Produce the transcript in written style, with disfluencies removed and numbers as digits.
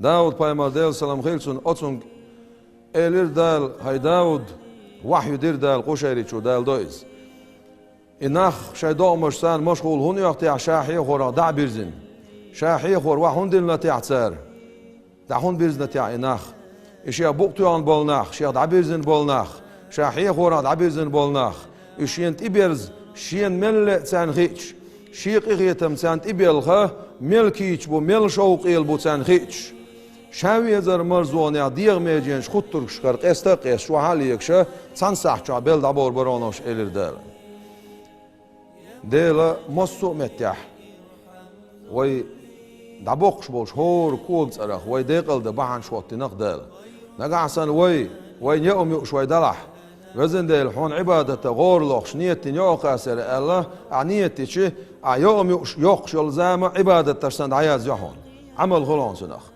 داود بايمار ديل سلام خيلسون أتسون إلير دال هاي داود وحي دير دال قشيري شو دال دويز إناخ شيداء مشسان مشغول هون يقطع شاحي خورا دع بيرزن شاحي خور وحون دل نتيع تسار دعون بيرز نتيع إناخ إشياء بوقتيان بالناخ شيء دع بيرزن بالناخ شاحي خورا دع بيرزن بالناخ إشيان تبيرز شين مل تسان خيتش شيق إغيتم تسان تبيلخه مل كيتش بو مل شوق إل بو تسان خيتش شاوي زر مرزون يا ديغ ميجينش خود تركشكر قستا قيس شو حالي يكشه تسان ساحشا بيل دابور برانوش إلير دال ديلا مصو متح وي دابوقش بوش هور كوب صرخ وي ديقل دبحن شوت نقدل نقعسن وي يوم يوشوي دلح وزن ديل حون عبادة غور لوخش نيت نيوق أسر الله عنيت شي يوم يوقش يلزام عبادة تشتند عياز يحون عمل غلون سنخ